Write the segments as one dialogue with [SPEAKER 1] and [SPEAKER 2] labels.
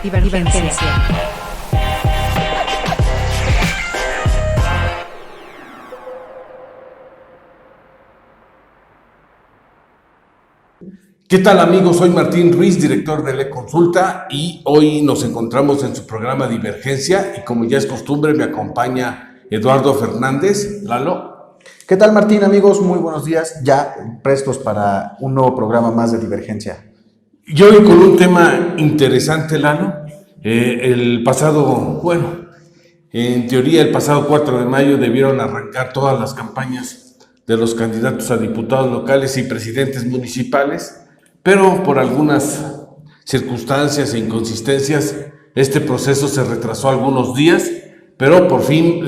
[SPEAKER 1] Divergencia.
[SPEAKER 2] ¿Qué tal, amigos? Soy Martín Ruiz, director de Le Consulta, y hoy nos encontramos en su programa Divergencia y como ya es costumbre me acompaña Eduardo Fernández. Lalo.
[SPEAKER 3] ¿Qué tal, Martín, amigos? Muy buenos días, ya prestos para un nuevo programa más de Divergencia.
[SPEAKER 2] Y hoy con un tema interesante, Lalo. En teoría el pasado 4 de mayo debieron arrancar todas las campañas de los candidatos a diputados locales y presidentes municipales, pero por algunas circunstancias e inconsistencias este proceso se retrasó algunos días, pero por fin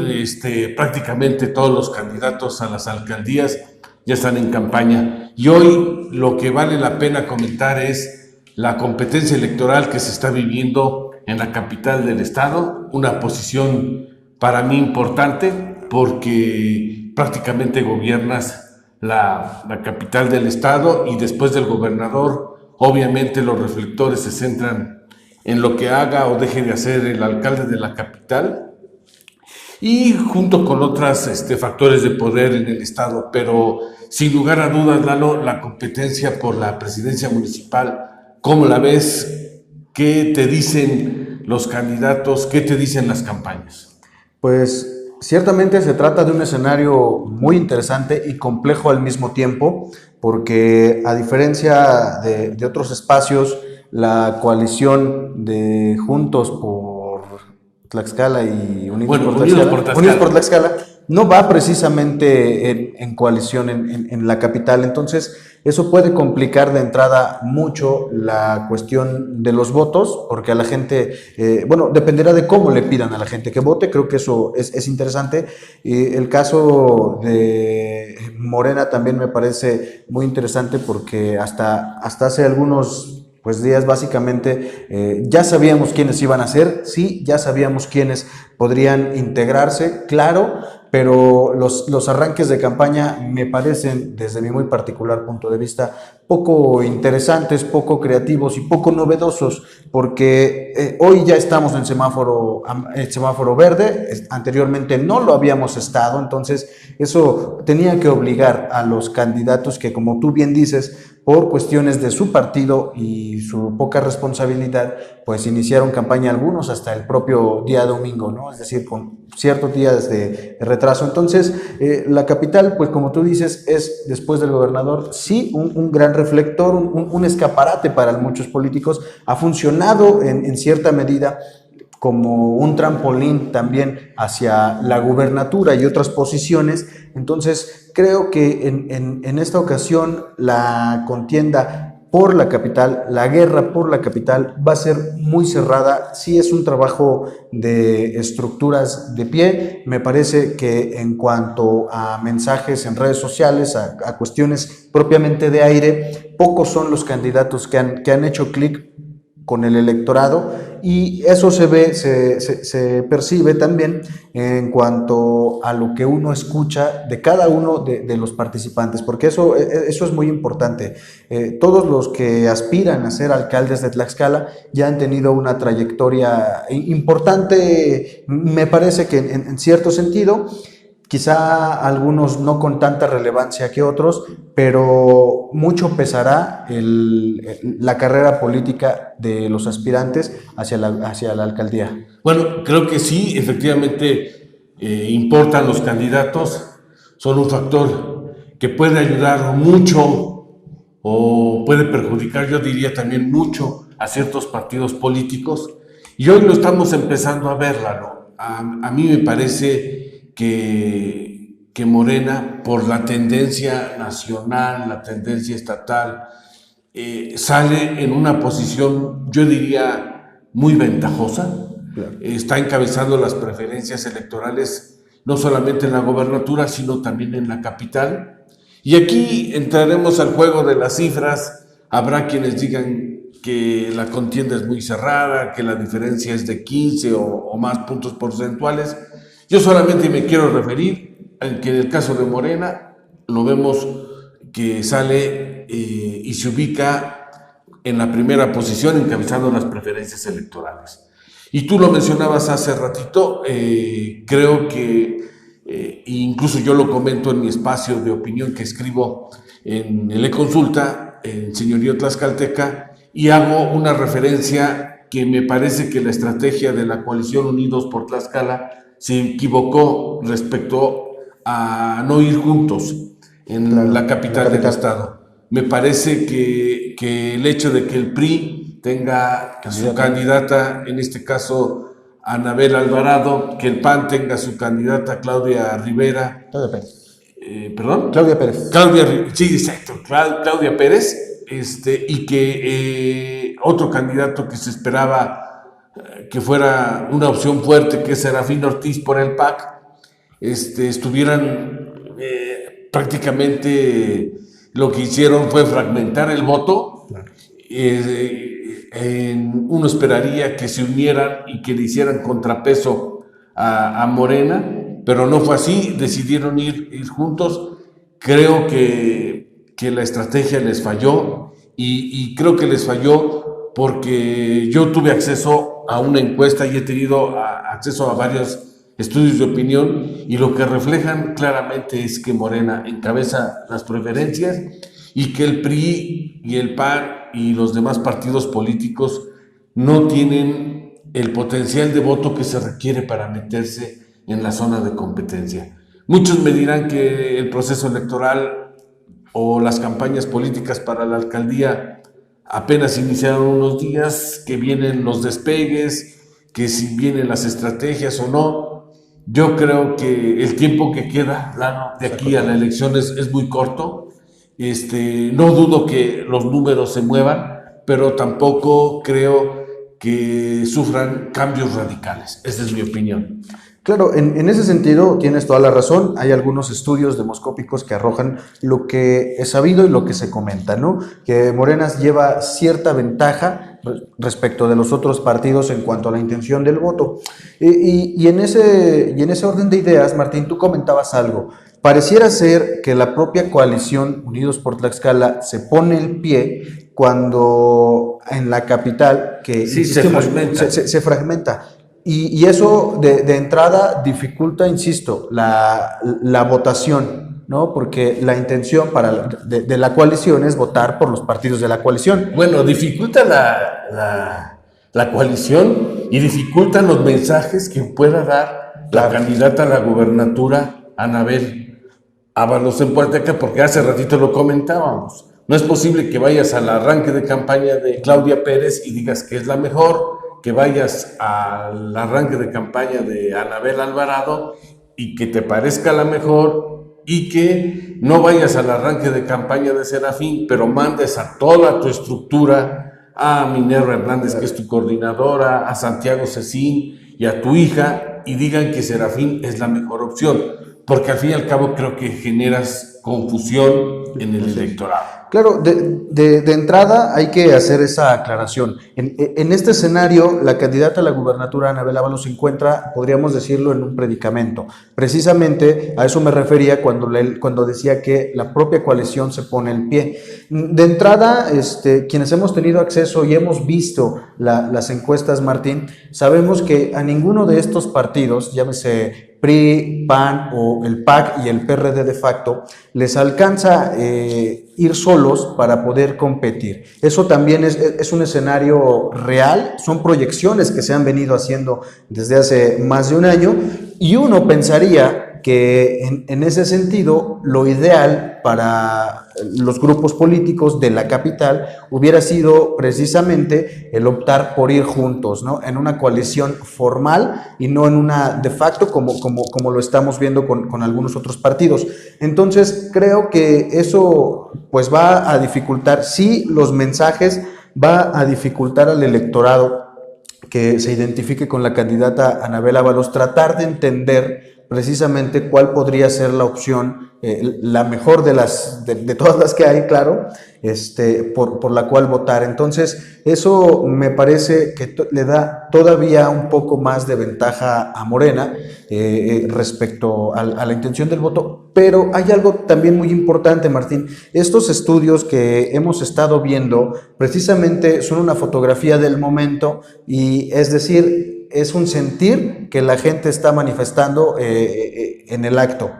[SPEAKER 2] prácticamente todos los candidatos a las alcaldías ya están en campaña. Y hoy lo que vale la pena comentar es la competencia electoral que se está viviendo en la capital del estado, una posición para mí importante porque prácticamente gobiernas la capital del estado y después del gobernador, obviamente los reflectores se centran en lo que haga o deje de hacer el alcalde de la capital y junto con otros factores de poder en el estado, pero sin lugar a dudas, Lalo, la competencia por la presidencia municipal, ¿cómo la ves? ¿Qué te dicen los candidatos? ¿Qué te dicen las campañas?
[SPEAKER 3] Pues ciertamente se trata de un escenario muy interesante y complejo al mismo tiempo, porque a diferencia de otros espacios, la coalición de Juntos por Tlaxcala y Unidos por Tlaxcala no va precisamente en coalición en la capital. Entonces eso puede complicar de entrada mucho la cuestión de los votos, porque a la gente, dependerá de cómo le pidan a la gente que vote. Creo que eso es interesante. El caso de Morena también me parece muy interesante porque hasta hace algunos días básicamente ya sabíamos quiénes iban a ser, sí, ya sabíamos quiénes podrían integrarse, claro, pero los arranques de campaña me parecen, desde mi muy particular punto de vista, poco interesantes, poco creativos y poco novedosos, porque hoy ya estamos en semáforo verde, anteriormente no lo habíamos estado, entonces eso tenía que obligar a los candidatos que, como tú bien dices, por cuestiones de su partido y su poca responsabilidad, pues iniciaron campaña algunos hasta el propio día domingo, ¿no? Es decir, con ciertos días de retraso. Entonces, la capital, pues como tú dices, es, después del gobernador, sí, un gran reflector, un escaparate para muchos políticos. Ha funcionado en cierta medida como un trampolín también hacia la gubernatura y otras posiciones. Entonces creo que en esta ocasión la contienda por la capital, la guerra por la capital va a ser muy cerrada. Sí, es un trabajo de estructuras de pie. Me parece que en cuanto a mensajes en redes sociales, a cuestiones propiamente de aire, pocos son los candidatos que han hecho clic con el electorado, y eso se ve, se percibe también en cuanto a lo que uno escucha de cada uno de los participantes, porque eso es muy importante. Todos los que aspiran a ser alcaldes de Tlaxcala ya han tenido una trayectoria importante, me parece que en cierto sentido, quizá algunos no con tanta relevancia que otros, pero mucho pesará la carrera política de los aspirantes hacia la alcaldía.
[SPEAKER 2] Bueno, creo que sí, efectivamente importan los candidatos, son un factor que puede ayudar mucho o puede perjudicar, yo diría también mucho, a ciertos partidos políticos. Y hoy lo estamos empezando a ver, Lalo. A mí me parece que Morena, por la tendencia nacional, la tendencia estatal, sale en una posición, yo diría, muy ventajosa. Claro. Está encabezando las preferencias electorales, no solamente en la gobernatura, sino también en la capital. Y aquí entraremos al juego de las cifras. Habrá quienes digan que la contienda es muy cerrada, que la diferencia es de 15 o más puntos porcentuales. Yo solamente me quiero referir a que en el caso de Morena lo vemos que sale y se ubica en la primera posición encabezando las preferencias electorales. Y tú lo mencionabas hace ratito, creo que incluso yo lo comento en mi espacio de opinión que escribo en el E-Consulta, en Señorío Tlaxcalteca, y hago una referencia que me parece que la estrategia de la coalición Unidos por Tlaxcala se equivocó respecto a no ir juntos en la capital del estado. Me parece que el hecho de que el PRI tenga su candidata, en este caso Anabel Alvarado, que el PAN tenga su candidata Claudia Rivera.
[SPEAKER 3] Claudia Pérez.
[SPEAKER 2] ¿Perdón?
[SPEAKER 3] Claudia Pérez.
[SPEAKER 2] Sí, exacto, Claudia Pérez, y que otro candidato que se esperaba que fuera una opción fuerte, que es Serafín Ortiz por el PAC, estuvieran prácticamente lo que hicieron fue fragmentar el voto. Claro. Uno esperaría que se unieran y que le hicieran contrapeso a Morena, pero no fue así, decidieron ir juntos. Creo que la estrategia les falló y creo que les falló porque yo tuve acceso a una encuesta y he tenido acceso a varios estudios de opinión y lo que reflejan claramente es que Morena encabeza las preferencias y que el PRI y el PAN y los demás partidos políticos no tienen el potencial de voto que se requiere para meterse en la zona de competencia. Muchos me dirán que el proceso electoral o las campañas políticas para la alcaldía apenas iniciaron unos días, que vienen los despegues, que si vienen las estrategias o no. Yo creo que el tiempo que queda, Lano, de aquí a la elección es muy corto. No dudo que los números se muevan, pero tampoco creo que sufran cambios radicales. Esa es mi opinión.
[SPEAKER 3] Claro, en ese sentido tienes toda la razón. Hay algunos estudios demoscópicos que arrojan lo que es sabido y lo que se comenta, ¿no? Que Morena lleva cierta ventaja respecto de los otros partidos en cuanto a la intención del voto. Y en ese orden de ideas, Martín, tú comentabas algo. Pareciera ser que la propia coalición Unidos por Tlaxcala se pone el pie cuando en la capital, que
[SPEAKER 2] sí, se
[SPEAKER 3] fragmenta. Y eso de entrada dificulta, insisto, la votación, ¿no? Porque la intención de la coalición es votar por los partidos de la coalición.
[SPEAKER 2] Bueno, dificulta la coalición y dificultan los mensajes que pueda dar la candidata a la gubernatura, Anabel Ábalos en Puerteca, porque hace ratito lo comentábamos. No es posible que vayas al arranque de campaña de Claudia Pérez y digas que es la mejor, que vayas al arranque de campaña de Anabel Alvarado y que te parezca la mejor, y que no vayas al arranque de campaña de Serafín, pero mandes a toda tu estructura, a Minerva Hernández, que es tu coordinadora, a Santiago Cecín y a tu hija, y digan que Serafín es la mejor opción, porque al fin y al cabo creo que generas confusión en el electorado.
[SPEAKER 3] Claro, de entrada hay que hacer esa aclaración. En este escenario, la candidata a la gubernatura, Anabel Ábalos, se encuentra, podríamos decirlo, en un predicamento. Precisamente a eso me refería cuando decía que la propia coalición se pone el pie. De entrada, quienes hemos tenido acceso y hemos visto las encuestas, Martín, sabemos que a ninguno de estos partidos, llámese PRI, PAN o el PAC y el PRD de facto, les alcanza ir solos para poder competir. Eso también es un escenario real, son proyecciones que se han venido haciendo desde hace más de un año, y uno pensaría que en ese sentido lo ideal para los grupos políticos de la capital hubiera sido precisamente el optar por ir juntos, ¿no? En una coalición formal y no en una de facto como lo estamos viendo con algunos otros partidos. Entonces creo que eso pues va a dificultar, sí, los mensajes, va a dificultar al electorado que se identifique con la candidata Anabel Ábalos, tratar de entender precisamente cuál podría ser la opción, la mejor de todas las que hay, claro, por la cual votar. Entonces, eso me parece que le da todavía un poco más de ventaja a Morena respecto a la intención del voto. Pero hay algo también muy importante, Martín. Estos estudios que hemos estado viendo precisamente son una fotografía del momento y es decir, es un sentir que la gente está manifestando en el acto.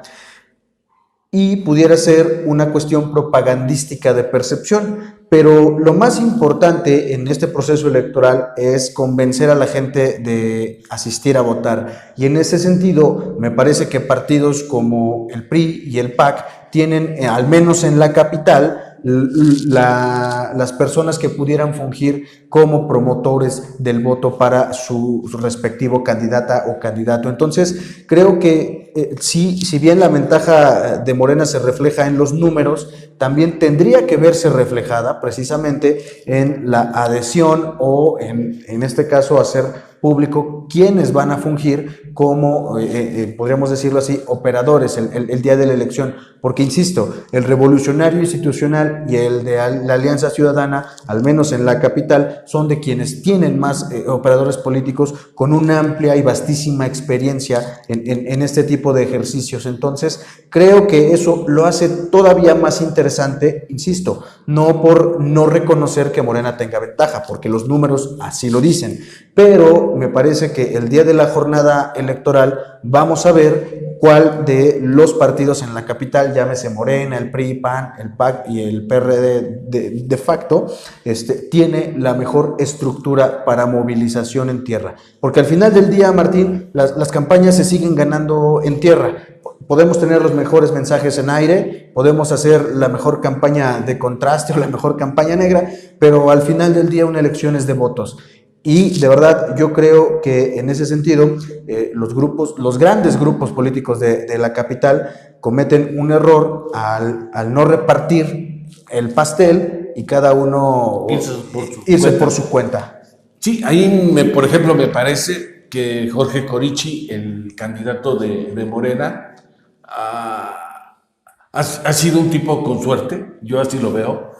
[SPEAKER 3] Y pudiera ser una cuestión propagandística de percepción, pero lo más importante en este proceso electoral es convencer a la gente de asistir a votar. Y en ese sentido, me parece que partidos como el PRI y el PAC tienen, al menos en la capital, las personas que pudieran fungir como promotores del voto para su respectivo candidata o candidato. Entonces, creo que si bien la ventaja de Morena se refleja en los números, también tendría que verse reflejada precisamente en la adhesión o en este caso hacer público quienes van a fungir como, podríamos decirlo así, operadores el día de la elección. Porque, insisto, el revolucionario institucional y el de la Alianza Ciudadana, al menos en la capital, son de quienes tienen más operadores políticos con una amplia y vastísima experiencia en este tipo de ejercicios. Entonces, creo que eso lo hace todavía más interesante, insisto, no por no reconocer que Morena tenga ventaja, porque los números así lo dicen, pero me parece que el día de la jornada electoral vamos a ver cuál de los partidos en la capital, llámese Morena, el PRI, PAN, el PAC y el PRD de facto, tiene la mejor estructura para movilización en tierra. Porque al final del día, Martín, las campañas se siguen ganando en tierra. Podemos tener los mejores mensajes en aire, podemos hacer la mejor campaña de contraste o la mejor campaña negra, pero al final del día una elección es de votos. Y de verdad yo creo que en ese sentido los grandes grupos políticos de la capital cometen un error al no repartir el pastel y cada uno irse por su cuenta.
[SPEAKER 2] Sí, ahí por ejemplo me parece que Jorge Corichi, el candidato de Morena, ha sido un tipo con suerte, yo así lo veo.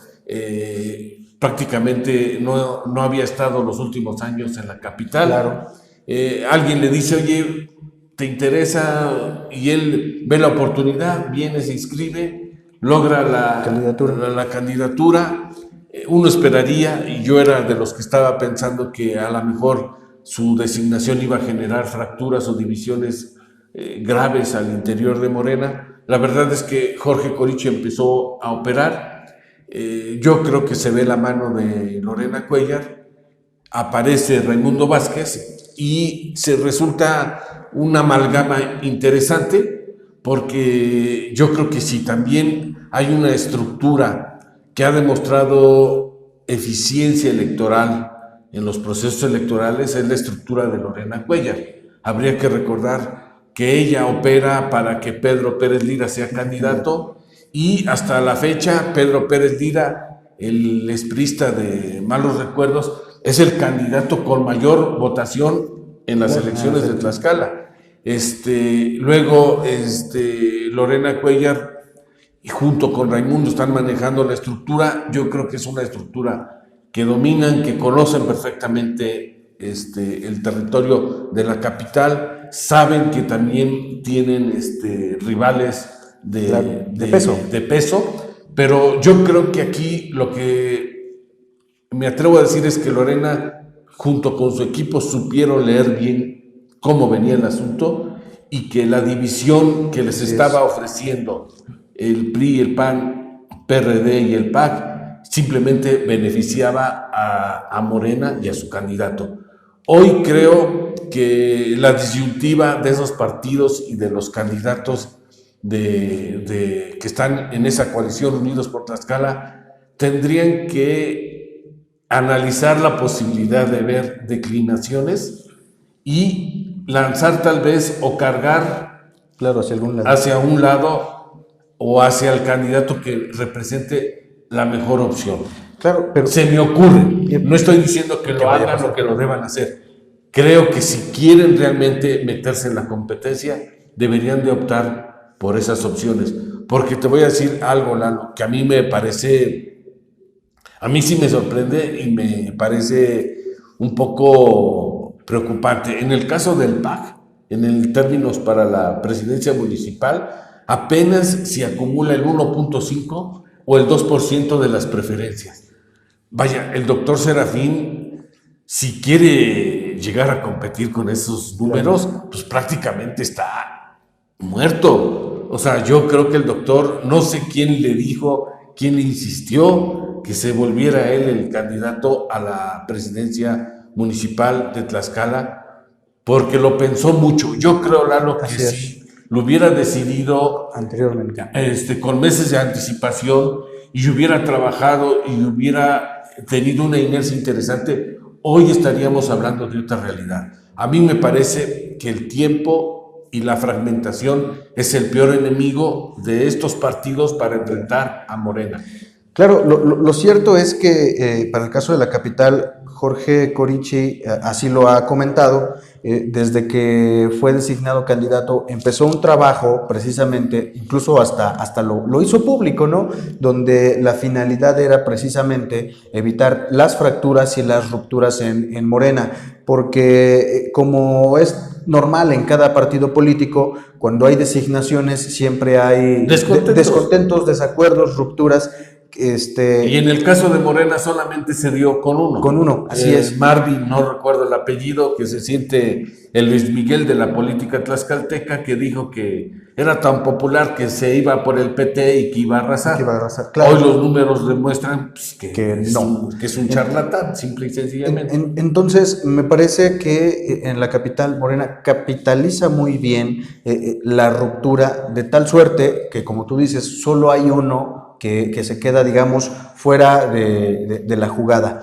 [SPEAKER 2] Prácticamente no había estado los últimos años en la capital.
[SPEAKER 3] Claro.
[SPEAKER 2] Alguien le dice, oye, ¿te interesa? Y él ve la oportunidad, viene, se inscribe, logra la candidatura. Uno esperaría, y yo era de los que estaba pensando que a lo mejor su designación iba a generar fracturas o divisiones graves al interior de Morena. La verdad es que Jorge Corichi empezó a operar. Yo creo que se ve la mano de Lorena Cuéllar, aparece Raimundo Vázquez y se resulta una amalgama interesante, porque yo creo que si también hay una estructura que ha demostrado eficiencia electoral en los procesos electorales, es la estructura de Lorena Cuéllar. Habría que recordar que ella opera para que Pedro Pérez Lira sea candidato, y hasta la fecha Pedro Pérez Lira, el expriista de malos recuerdos, es el candidato con mayor votación en las elecciones de Tlaxcala. Luego Lorena Cuéllar y junto con Raimundo están manejando la estructura. Yo creo que es una estructura que dominan, que conocen perfectamente el territorio de la capital, saben que también tienen rivales de peso, pero yo creo que aquí lo que me atrevo a decir es que Lorena, junto con su equipo, supieron leer bien cómo venía el asunto y que la división que les estaba ofreciendo el PRI, el PAN, PRD y el PAC simplemente beneficiaba a Morena y a su candidato. Hoy creo que la disyuntiva de esos partidos y de los candidatos que están en esa coalición Unidos por Tlaxcala tendrían que analizar la posibilidad de ver declinaciones y lanzar tal vez o cargar hacia un lado o hacia el candidato que represente la mejor opción.
[SPEAKER 3] Claro, pero
[SPEAKER 2] se me ocurre, no estoy diciendo que lo hagan o que lo deban hacer. Creo que si quieren realmente meterse en la competencia, deberían de optar por esas opciones, porque te voy a decir algo, Lalo, que a mí sí me sorprende y me parece un poco preocupante. En el caso del PAC, en el términos para la presidencia municipal, apenas si acumula el 1.5 o el 2% de las preferencias. Vaya, el doctor Serafín, si quiere llegar a competir con esos números, pues prácticamente está muerto. O sea, yo creo que el doctor, no sé quién le dijo, quién le insistió que se volviera él el candidato a la presidencia municipal de Tlaxcala, porque lo pensó mucho. Yo creo, Lalo, que sí lo hubiera decidido
[SPEAKER 3] anteriormente,
[SPEAKER 2] con meses de anticipación, y hubiera trabajado y hubiera tenido una inercia interesante, hoy estaríamos hablando de otra realidad. A mí me parece que el tiempo y la fragmentación es el peor enemigo de estos partidos para enfrentar a Morena.
[SPEAKER 3] Claro, lo cierto es que para el caso de la capital, Jorge Corichi así lo ha comentado, desde que fue designado candidato empezó un trabajo precisamente, incluso hasta lo hizo público, ¿no? Donde la finalidad era precisamente evitar las fracturas y las rupturas en Morena, porque como es normal en cada partido político, cuando hay designaciones siempre hay descontentos, desacuerdos, rupturas.
[SPEAKER 2] Y en el caso de Morena solamente se dio con uno.
[SPEAKER 3] Con uno, así es.
[SPEAKER 2] Marvin, no recuerdo el apellido, que se siente el Luis Miguel de la política tlaxcalteca, que dijo que era tan popular que se iba por el PT y que iba a arrasar.
[SPEAKER 3] Claro.
[SPEAKER 2] Hoy los números demuestran pues, que es un charlatán, simple y sencillamente.
[SPEAKER 3] Entonces, me parece que en la capital Morena capitaliza muy bien la ruptura, de tal suerte que, como tú dices, solo hay uno que se queda, digamos, fuera de la jugada.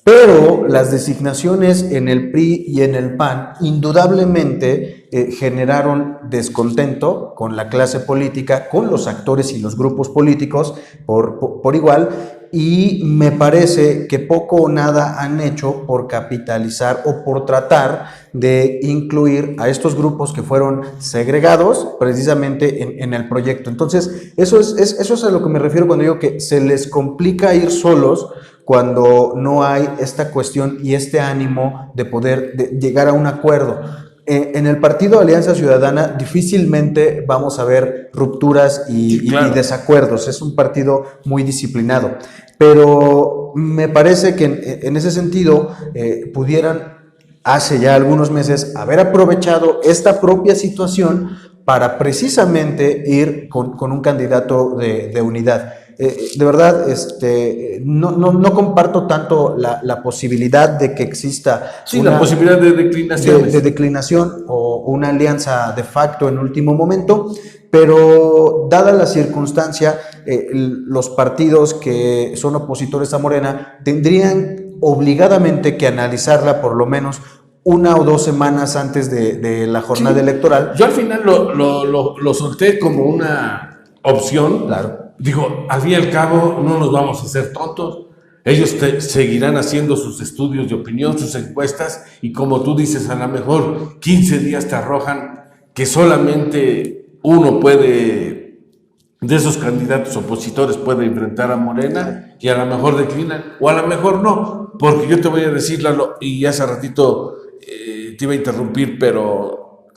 [SPEAKER 3] Pero las designaciones en el PRI y en el PAN indudablemente generaron descontento con la clase política, con los actores y los grupos políticos por igual, y me parece que poco o nada han hecho por capitalizar o por tratar de incluir a estos grupos que fueron segregados precisamente en el proyecto. Entonces, eso es a lo que me refiero cuando digo que se les complica ir solos cuando no hay esta cuestión y este ánimo de poder llegar a un acuerdo. En el partido Alianza Ciudadana difícilmente vamos a ver rupturas y desacuerdos. Es un partido muy disciplinado. Pero me parece que en ese sentido pudieran, hace ya algunos meses, haber aprovechado esta propia situación para precisamente ir con un candidato de unidad. De verdad, no comparto tanto la posibilidad de que exista
[SPEAKER 2] la posibilidad de declinaciones.
[SPEAKER 3] De declinación o una alianza de facto en último momento, pero dada la circunstancia, los partidos que son opositores a Morena tendrían obligadamente que analizarla por lo menos 1 o 2 semanas antes de la jornada electoral.
[SPEAKER 2] Yo al final lo solté como una opción.
[SPEAKER 3] Claro.
[SPEAKER 2] Digo, al fin y al cabo no nos vamos a hacer tontos. Ellos seguirán haciendo sus estudios de opinión, sus encuestas, y como tú dices, a lo mejor 15 días te arrojan que solamente uno de esos candidatos opositores puede enfrentar a Morena, y a lo mejor declinan, o a lo mejor no, porque yo te voy a decir, Lalo, y hace ratito te iba a interrumpir, pero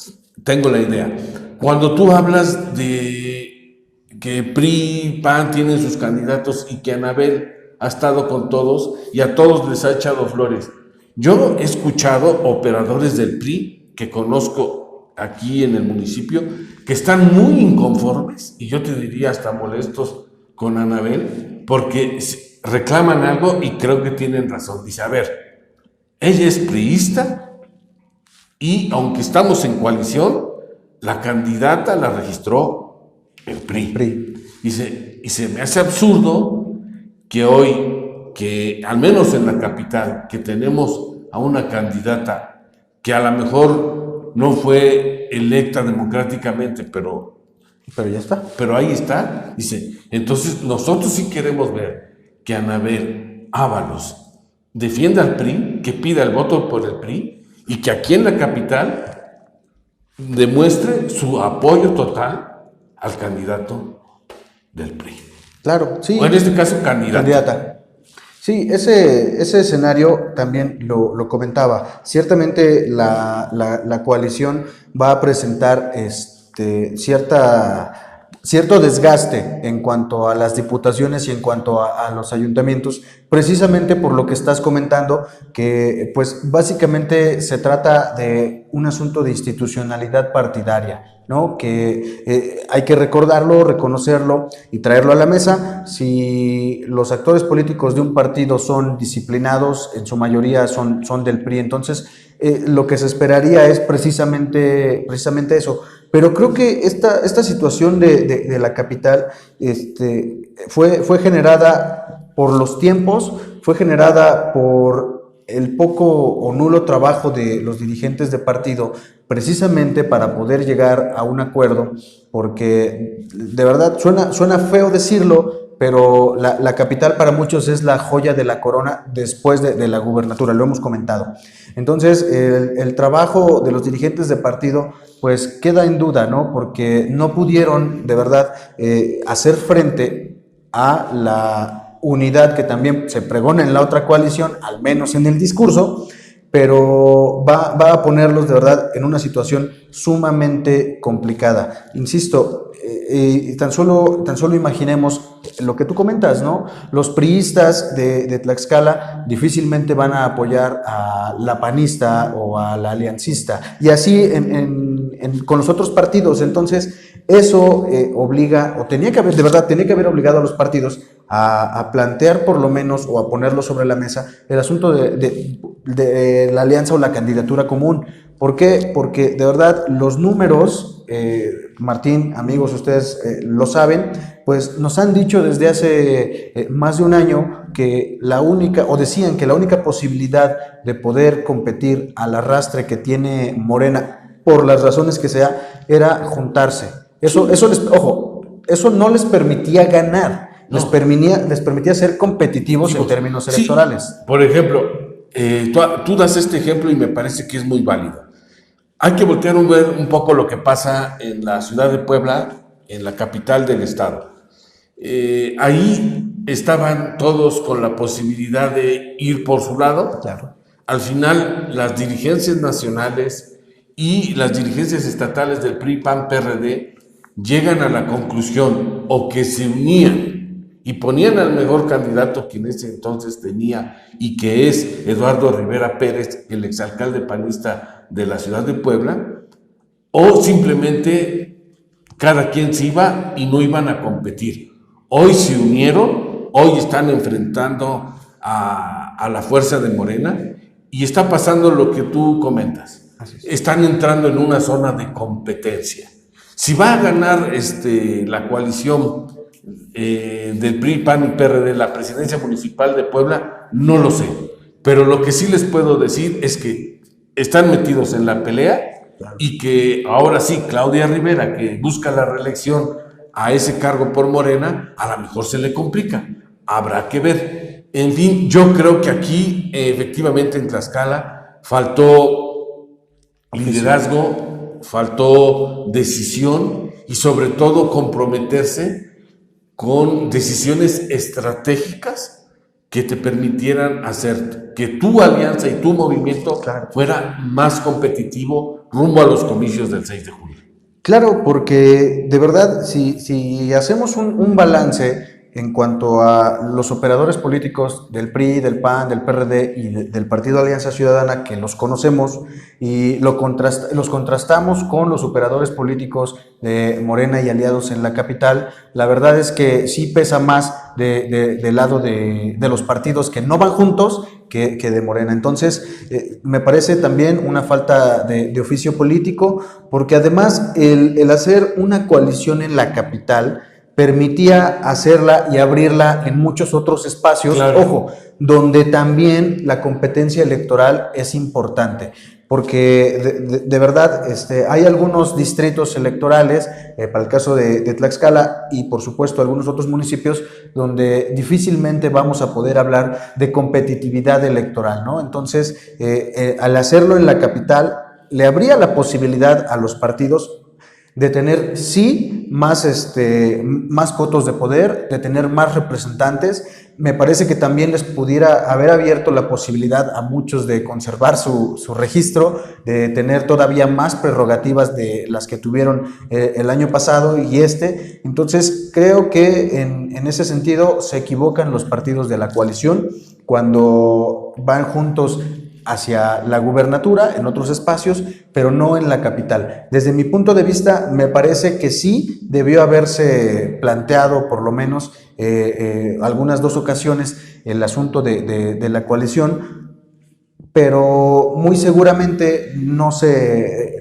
[SPEAKER 2] tengo la idea. Cuando tú hablas de que PRI, PAN tienen sus candidatos y que Anabel ha estado con todos y a todos les ha echado flores. Yo he escuchado operadores del PRI que conozco aquí en el municipio que están muy inconformes, y yo te diría hasta molestos con Anabel, porque reclaman algo y creo que tienen razón. Dice, a ver, ella es priista y aunque estamos en coalición, la candidata la registró el PRI. Dice, y se me hace absurdo que hoy, que al menos en la capital, que tenemos a una candidata que a lo mejor no fue electa democráticamente, pero
[SPEAKER 3] ya está.
[SPEAKER 2] Pero ahí está. Dice, entonces nosotros sí queremos ver que Anabel Ábalos defienda al PRI, que pida el voto por el PRI, y que aquí en la capital demuestre su apoyo total al candidato del PRI.
[SPEAKER 3] Claro, sí.
[SPEAKER 2] O en este caso, candidata.
[SPEAKER 3] Sí, ese escenario también lo comentaba. Ciertamente la coalición va a presentar cierta cierto desgaste en cuanto a las diputaciones y en cuanto a los ayuntamientos, precisamente por lo que estás comentando, que pues básicamente se trata de un asunto de institucionalidad partidaria, ¿no? Que hay que recordarlo, reconocerlo y traerlo a la mesa. Si los actores políticos de un partido son disciplinados, en su mayoría son del PRI, entonces lo que se esperaría es precisamente eso. Pero creo que esta situación de la capital fue generada por los tiempos, fue generada por el poco o nulo trabajo de los dirigentes de partido, precisamente para poder llegar a un acuerdo, porque de verdad suena feo decirlo, pero la capital para muchos es la joya de la corona después de la gubernatura, lo hemos comentado. Entonces, el trabajo de los dirigentes de partido pues queda en duda, ¿no? Porque no pudieron de verdad hacer frente a la unidad que también se pregona en la otra coalición, al menos en el discurso, pero va a ponerlos de verdad en una situación sumamente complicada. Insisto, tan solo imaginemos lo que tú comentas, ¿no? Los priistas de Tlaxcala difícilmente van a apoyar a la panista o a la aliancista, y así con los otros partidos. Entonces, eso obliga, o tenía que haber obligado a los partidos a plantear por lo menos, o a ponerlo sobre la mesa, el asunto de la alianza o la candidatura común. ¿Por qué? Porque de verdad los números, Martín, amigos, ustedes lo saben, pues nos han dicho desde hace más de un año que decían que la única posibilidad de poder competir al arrastre que tiene Morena, por las razones que sea, era juntarse. Eso no les permitía ganar, no. les permitía ser competitivos en términos electorales.
[SPEAKER 2] Sí. Por ejemplo, tú das este ejemplo y me parece que es muy válido. Hay que voltear a ver un poco lo que pasa en la ciudad de Puebla, en la capital del estado. Ahí estaban todos con la posibilidad de ir por su lado.
[SPEAKER 3] Claro.
[SPEAKER 2] Al final, las dirigencias nacionales y las dirigencias estatales del PRI, PAN, PRD llegan a la conclusión o que se unían y ponían al mejor candidato que en ese entonces tenía, y que es Eduardo Rivera Pérez, el exalcalde panista de la ciudad de Puebla, o simplemente cada quien se iba y no iban a competir. Hoy se unieron, hoy están enfrentando a la fuerza de Morena, y está pasando lo que tú comentas. Están entrando en una zona de competencia. Si va a ganar la coalición del PRI, PAN y PRD la presidencia municipal de Puebla, no lo sé. Pero lo que sí les puedo decir es que están metidos en la pelea, claro, y que ahora sí, Claudia Rivera, que busca la reelección a ese cargo por Morena, a lo mejor se le complica. Habrá que ver. En fin, yo creo que aquí, efectivamente, en Tlaxcala faltó liderazgo, faltó decisión y sobre todo comprometerse con decisiones estratégicas que te permitieran hacer que tu alianza y tu movimiento, claro, fuera más competitivo rumbo a los comicios del 6 de julio.
[SPEAKER 3] Claro, porque de verdad, si hacemos un balance en cuanto a los operadores políticos del PRI, del PAN, del PRD y del Partido Alianza Ciudadana, que los conocemos, y los contrastamos con los operadores políticos de Morena y aliados en la capital, la verdad es que sí pesa más del lado de los partidos que no van juntos que de Morena. Entonces, me parece también una falta de oficio político, porque además el hacer una coalición en la capital permitía hacerla y abrirla en muchos otros espacios, claro, ojo, donde también la competencia electoral es importante, porque de verdad hay algunos distritos electorales, para el caso de Tlaxcala y por supuesto algunos otros municipios, donde difícilmente vamos a poder hablar de competitividad electoral, ¿no? Entonces, al hacerlo en la capital, le abría la posibilidad a los partidos de tener sí más cotos de poder, de tener más representantes. Me parece que también les pudiera haber abierto la posibilidad a muchos de conservar su registro, de tener todavía más prerrogativas de las que tuvieron el año pasado y Entonces, creo que en ese sentido se equivocan los partidos de la coalición cuando van juntos hacia la gubernatura, en otros espacios, pero no en la capital. Desde mi punto de vista, me parece que sí debió haberse planteado, por lo menos, algunas 2 ocasiones, el asunto de la coalición, pero muy seguramente no se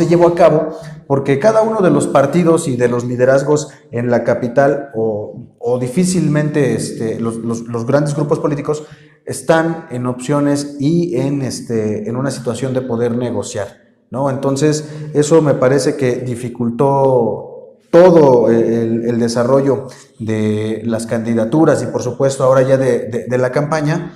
[SPEAKER 3] llevó a cabo porque cada uno de los partidos y de los liderazgos en la capital o difícilmente los grandes grupos políticos están en opciones y en una situación de poder negociar, ¿no? Entonces, eso me parece que dificultó todo el desarrollo de las candidaturas y, por supuesto, ahora ya de la campaña.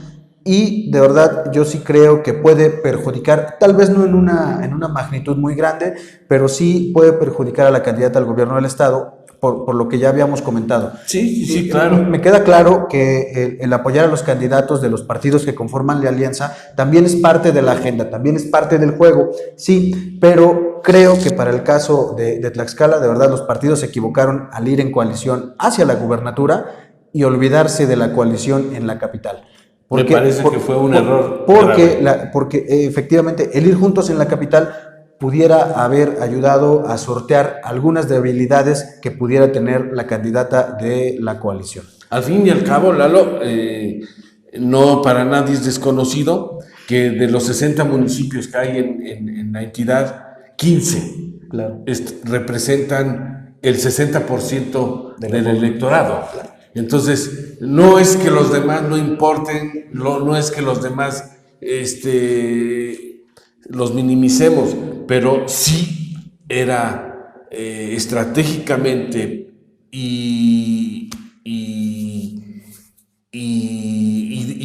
[SPEAKER 3] Y de verdad yo sí creo que puede perjudicar, tal vez no en una magnitud muy grande, pero sí puede perjudicar a la candidata al gobierno del estado por lo que ya habíamos comentado.
[SPEAKER 2] Sí, claro.
[SPEAKER 3] Me queda claro que el apoyar a los candidatos de los partidos que conforman la alianza también es parte de la agenda, también es parte del juego, sí, pero creo que para el caso de Tlaxcala, de verdad los partidos se equivocaron al ir en coalición hacia la gubernatura y olvidarse de la coalición en la capital.
[SPEAKER 2] Me parece que fue un error.
[SPEAKER 3] Porque efectivamente el ir juntos en la capital pudiera haber ayudado a sortear algunas debilidades que pudiera tener la candidata de la coalición.
[SPEAKER 2] Al fin y al cabo, Lalo, no para nadie es desconocido que de los 60 municipios que hay en la entidad, 15
[SPEAKER 3] claro,
[SPEAKER 2] representan el 60% del electorado. Claro. Entonces, no es que los demás no importen, no es que los demás los minimicemos, pero sí era estratégicamente y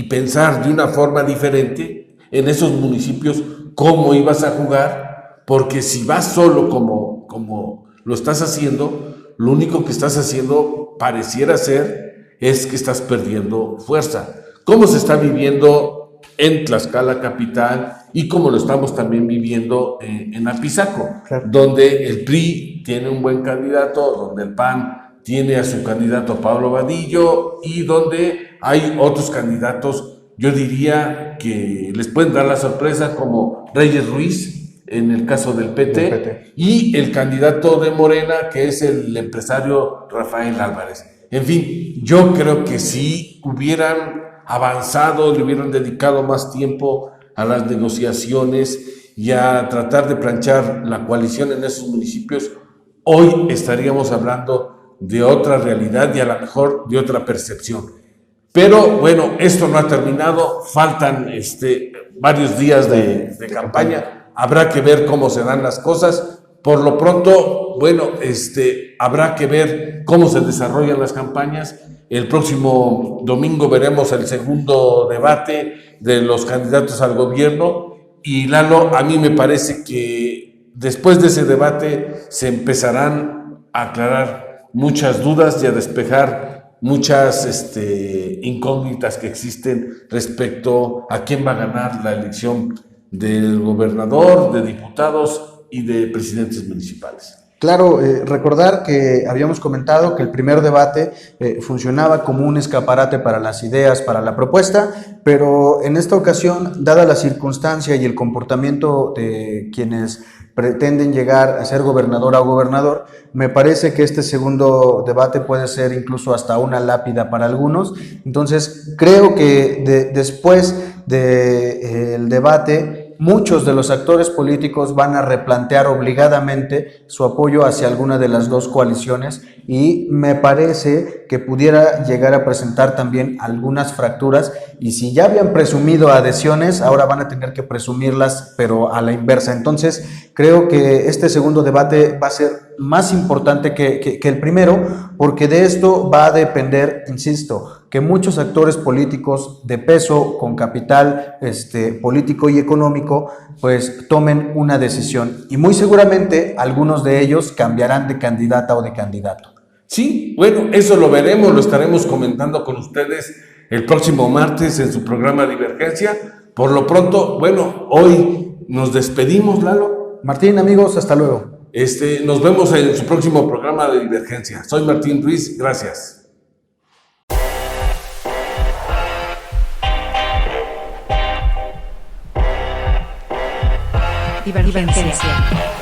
[SPEAKER 2] pensar de una forma diferente en esos municipios cómo ibas a jugar, porque si vas solo como lo estás haciendo, lo único que estás haciendo pareciera ser es que estás perdiendo fuerza. ¿Cómo se está viviendo en Tlaxcala capital y como lo estamos también viviendo en Apizaco, claro, donde el PRI tiene un buen candidato, donde el PAN tiene a su candidato Pablo Vadillo y donde hay otros candidatos, yo diría que les pueden dar la sorpresa como Reyes Ruiz en el caso del PT, y el candidato de Morena que es el empresario Rafael Álvarez. En fin, yo creo que si hubieran avanzado, le hubieran dedicado más tiempo a las negociaciones y a tratar de planchar la coalición en esos municipios, hoy estaríamos hablando de otra realidad y a lo mejor de otra percepción. Pero bueno, esto no ha terminado, faltan varios días de campaña, habrá que ver cómo se dan las cosas. Por lo pronto, bueno, habrá que ver cómo se desarrollan las campañas. El próximo domingo veremos el segundo debate de los candidatos al gobierno y Lalo, a mí me parece que después de ese debate se empezarán a aclarar muchas dudas y a despejar muchas incógnitas que existen respecto a quién va a ganar la elección del gobernador, de diputados y de presidentes municipales.
[SPEAKER 3] Claro, recordar que habíamos comentado que el primer debate funcionaba como un escaparate para las ideas, para la propuesta, pero en esta ocasión, dada la circunstancia y el comportamiento de quienes pretenden llegar a ser gobernador o gobernador, me parece que este segundo debate puede ser incluso hasta una lápida para algunos. Entonces, creo que después del debate, muchos de los actores políticos van a replantear obligadamente su apoyo hacia alguna de las dos coaliciones y me parece que pudiera llegar a presentar también algunas fracturas y si ya habían presumido adhesiones, ahora van a tener que presumirlas, pero a la inversa. Entonces, creo que este segundo debate va a ser más importante que el primero, porque de esto va a depender, insisto, que muchos actores políticos de peso, con capital político y económico, pues tomen una decisión. Y muy seguramente algunos de ellos cambiarán de candidata o de candidato.
[SPEAKER 2] Sí, bueno, eso lo veremos, lo estaremos comentando con ustedes el próximo martes en su programa Divergencia. Por lo pronto, bueno, hoy nos despedimos, Lalo.
[SPEAKER 3] Martín, amigos, hasta luego.
[SPEAKER 2] Nos vemos en su próximo programa de Divergencia. Soy Martín Ruiz, gracias.
[SPEAKER 1] Divergencia.